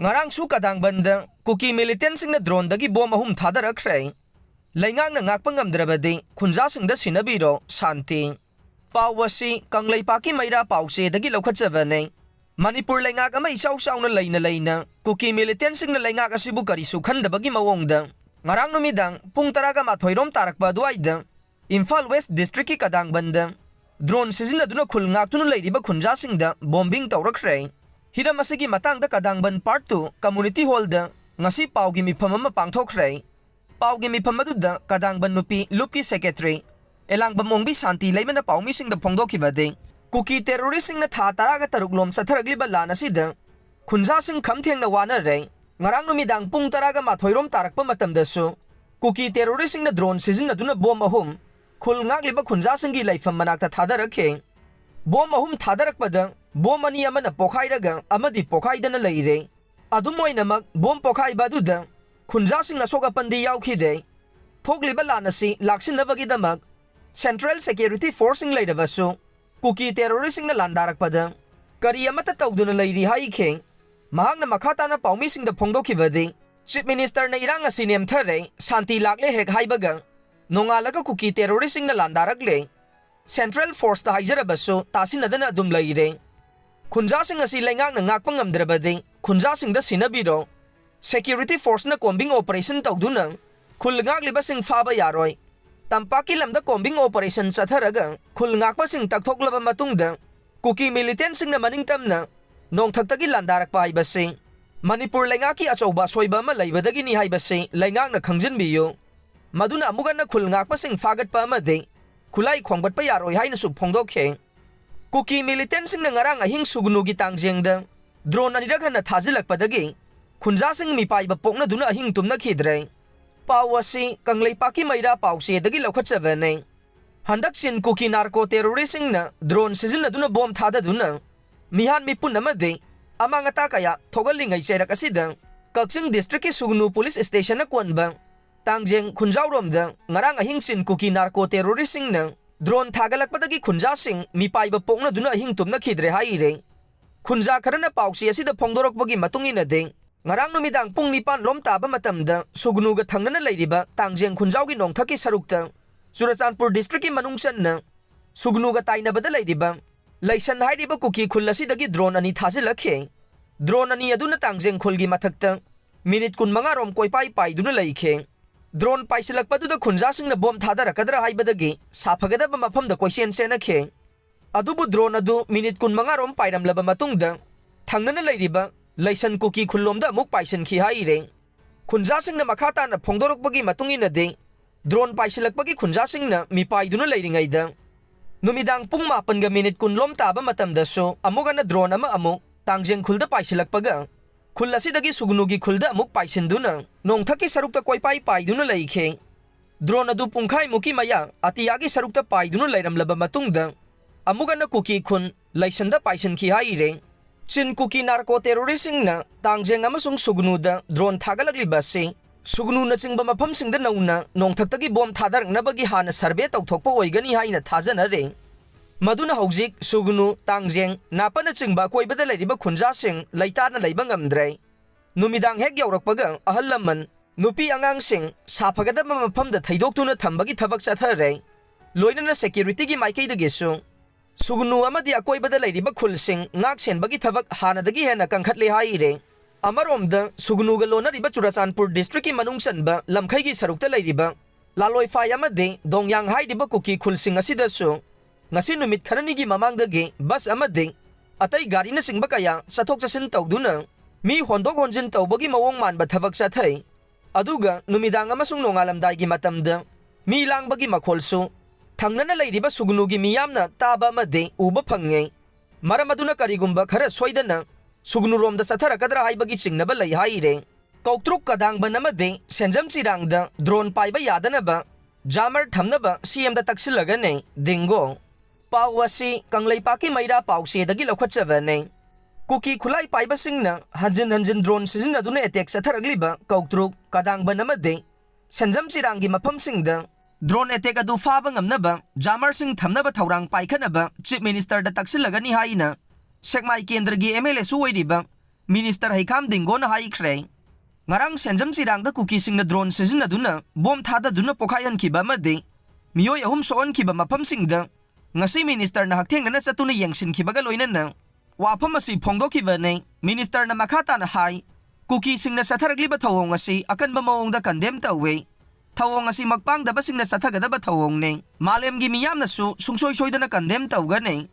Ngarang su Kadangban Kuki Militantsingna drone dagi bom ahum thadarakre. Leingakna Ngakpa Ngamdrabadi Khunjasingda Sinnabiro Shanti. Pawasi Kangleipaki Maira Pause dagi Lokachavane. Manipur Leingak ama isaw na layna Kuki Militantsingna Leingak asibu karisu khandabagi mawongda. Ngarang numidang pung taraga mathoirom tarakpa duaida. Imphal West District ki Kadangban drone sizinaduna khulngaktuna leiriba Khunjasingda bombing tawrakre. Hiram asigi matangda Kadangban Part 2 Community Hall ngasi paugi Mapham ama pangthokre. Paugi Mapham aduda Kadangban nupi Lupki Secretary elang bamongbi Shanti leimana paumisingda phongdokibade. Kuki terroristing na tha taraga taruklom satharagliba lana sida Khunjasing khamthengna wanare. Ngarang numidang pung taraga mathoirom tarakpa matamdasu Kuki terroristing na drone sizinaduna bom ahum khulngagliba Khunjasinggi laifam manakta thadarakhe. Bom ahum thadarakpada bom ani amana pokhairaga amadi pokhaidana leire. Adumoinamak bom pokhaiba aduda Khunjasing asoga pandi yaukhide. Thogliba lanasi laksinnabagidamak Central Security Forcing leiravasu Kuki terroristing na landarakpada kari amata tawduna leiri haikhe. Mahangna makhatana paumisingda phongdokibade Chief Minister na irang asinem thare Shanti lakle hek haibaga nongalaga Kuki terroristing na landarakle Central Force ta haijarabasu tasinadana adum leire. Khunjasing asi Leingakna Ngakpa Ngamdrabadi Khunjasingda Sinnabiro Security Force na combing operation tawduna khulngagliba sing faba yaroi. Tampaki lamda combing operation chatharaga khulngakpa sing taktoklaba matungda Kuki Militantsingna maningtamna nongthaktagi landarakpa haibase Manipur Leingaki achouba soiba ama leibadagi ni haibase Leingakna khangjinbiyo. Maduna amugana khulngakpa sing fagatpa amade Khutlai khongbatpa yaroi haina su phongdokhe. Kuki Militantsingna ngarang ahing Sugnugi Tangjengda drone Anirak Hanna Thajillakpadagi Khunjasing Mipaiba Poknaduna ahing Tumnakhidre. Pawasi Kangleipaki Maira Pause dagi Lokachavane. Handak sin Kuki narco terroristing na drone sizinaduna bom thadaduna mihan mipun amade amangata kaya thogalingai serak asida Kaksing District ki Sugnu Police Station na kwanba Tangjeng Khunjawromda ngarang ahing sin Kuki narco terroristing na drone thagalakpadagi Khunjasing Mipaiba Poknaduna ahing Tumnakhidre haire. Khunja kharana Pause asida phongdorokpagi matungina de ngarang numidang pung 9 lom taba matamda Sugnuga thangnana leiriba Tangjeng Khunjawgi nongthaki sarukta Churachandpur District ki manungsanna Sugnuga tainabada leiriba Laisan hairiba Kuki khul asidagi drone ani thajillakhe. Drone ani aduna Tangjeng khulgi mathakta minute 15 rom koipai paiduna leikhe. Drone paisilakpaduda Khunjasingna bom thadarakadra haibadagi saphagadaba mafamda question senakhe. Adubu drone adu minute 15 rom pairamlaba matungda thangnana leiriba Laisan Kuki khullomda amuk paisankhi haire. Khunjasingna makhatana phongdorokpagi matungina de drone paisilakpagi Khunjasingna mipaiduna leiringaida numidang pung 8 minute 10 lom taba matamdaso amugana drone ama amuk Tangjeng khulda paisilakpaga khul asidagi Sugnugi khulda amuk paisinduna nongthaki sarukta koipai paiduna leikhe. Drone adu pungkhai muki maya atiyagi sarukta paiduna leiramlaba matungda amugana Kuki khun laisanda paisankhi haire. Chin Kuki narco terroristing na Tangjeng amasung Sugnuda drone thagalaglibase Sugnu na chingba mafamsingda nauna nongthaktagi bom thadaraknabagi hana survey tawthokpa oigani haina thajanare. Maduna hojik Sugnu Tangjeng napana chingba koibada leiriba Khunjasing leitana leiba ngamdre. Numidang hek yaurakpaga ahal laman nupi angangsing saphagadaba mafamda thaidoktuna thambagi thabak chathare. Loinana security gi maikaidagisu Sugnu amadi akoibada leiriba khulsing ngak senbagi thabak hanadagi hena kangkhatle haire. Amaromda Sugnuga lonariba Churachandpur District ki manungsanba lamkhaigi sarukta leiriba laloi fai amade dongyang hairiba Kuki khulsing asidasu ngasi numit kharanigi mamangdagi bus amade atai gari na singba kaya sathok chasin tawduna mi hondok honjin tawbagi mawong manba thabak sathai. Aduga numidang amasung nongalamdaigi matamda mi langbagi makholsu thangnana leiriba Sugnugi miyamna taba amade uba phangge. Maramaduna karigumba khara soidana Sugnuromda satharakadra haibagi chingnaba lei haire. Koutruk Kadangban amade Senjam Chirangda drone Paiba Yadanaba Jamar Thamnaba CMda Taksillagani Dingo. Pawasi Kangleipaki Maira Pause dagi Lokachavane. Kuki Khutlai Paiba singna hanjin drone sizinaduna attack satharagliba Koutruk Kadangban amade Senjam Chirangi Mapham singda drone attack adu faba ngamnaba Jamar Singh Thamnaba Thaurang paikhanaba Chief Minister da Taksillagani haina Sekmai Kendragi MLA su oiriba Minister Haikam Dingo na haikre. Ngarang Senjam Chirangda Kuki singna drone sizinaduna bom thadaduna pokayan kiba amadi miyoy ahum soon kiba Mapham singda ngasi minister na haktheng na satuna yengsin kibaga loinana wafam asi phongdokiba ne minister na makhata na hai Kuki singna satharagliba thawong asi akan ba maongda condemn tawe thawong asi magpangdaba singna sathagadaba thawong ne malemgi miyamna su sungsoy soydana condemn tawga ne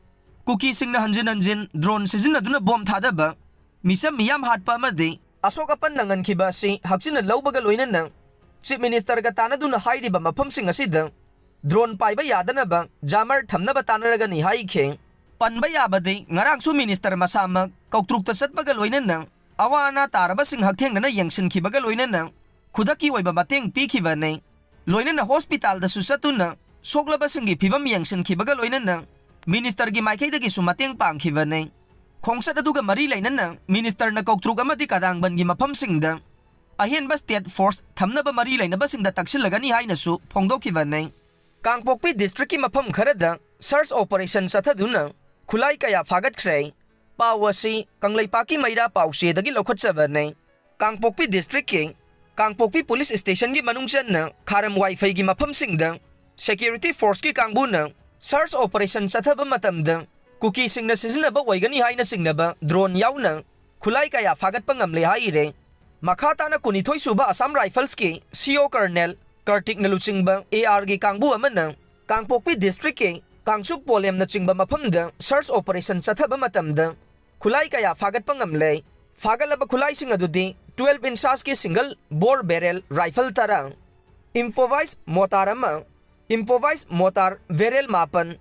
Kuki singna hanjin drone sizinaduna bom thadaba misam miyam hatpa amadi Asokapan nangan kiba si haksin laubaga loinana Chief Minister ga tanaduna hairiba Mapham sing asida drone Paiba Yadanaba jamar Thamnaba tanaragani haikhe panba yabadi ngarang su minister masama Koutruk tasatbaga loinana awana taraba sing hakthengna yengsin kibaga loinana khudaki oiba mateng pikhiba ne loinana hospital da susatuna soklaba singi phibam yengsin kibaga loinana minister gi maikhaidagi su mateng pangkhiba ne Khongsat aduga mari lainana minister na Koutruk Amadi Kadangban gi Mapham singda Ahing ba state force Thamnaba mari lainaba singda Taksillagani haina su phongdokiba ne Kangpokpi district ki Mapham Kharada search operation Chathaduna Khutlai kaya phagatkre pawasi Kanglaipaki maira pause dagi lokhotsaba ne Kangpokpi district ki Kangpokpi police station gi manungsan na kharam wifi gi Mapham singda security force ki kangbuna search operation chathaba matamda Kuki singna sizinaba waigani haina singnaba drone yauna Khutlai kaya phagatpa ngamle haire makhata na kunithoi suba Assam Rifles ki CO Colonel Kartik na luchingba AR gi kangbu amana Kangpokpi district ki Kangsuk polem na chingba maphamda search operation chathaba matamda Khutlai kaya phagatpa ngamle phagalaba Khutlai sing adudi 12 inches ki single bore barrel rifle tara improvised mortar barrel mapan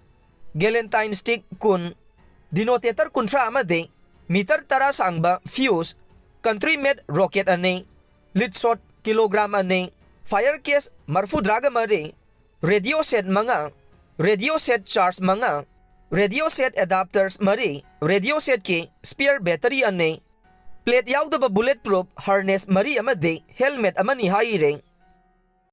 Galentine stick kun denotator kuntra amade meter tara sangba fuse country made rocket ane lead shot kilogram ane fire case marfu draga mare radio set charge manga radio set adapters mare radio set ki spare battery ane plate yaudaba bulletproof harness mari amade helmet amani haire